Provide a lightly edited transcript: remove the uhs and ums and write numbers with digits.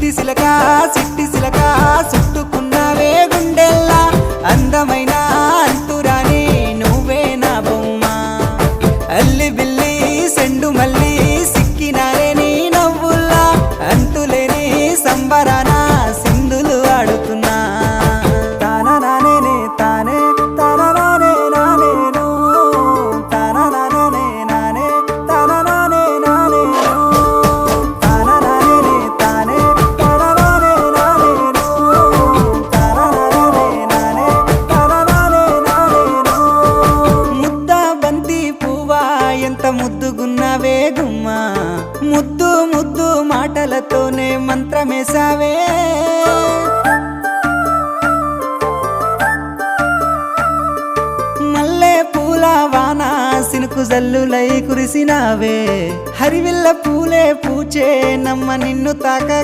సిట్టి సిలక చుట్టుకున్నావే గుండెల్లా అందమైన అంతురాని నువ్వే నా బొమ్మ అల్లి బిల్లి సెండు మల్లి సిక్కినారే నీ నవ్వుల్లా అంతులేని సంబరాన సింధులు ఆడుతున్నా తానా నానే తానే తానా నానే నానేను తానా నానే నానే తానా నానే నానేను తానా నానే తానే తానా నానే నానేను తానా నానే నానే తానా నానే నానేను ముద్ద బంతి పువ్వా ఎంత ముద్దుగున్నావే గుమ్మా ముద్దు ముద్దు మాటలతోనే మంత్రమేసావే మల్లె పూల వాన సినుకు జల్లులై కురిసినావే హరివిల్ల పూలే పూచే నమ్మ నిన్ను తాకగా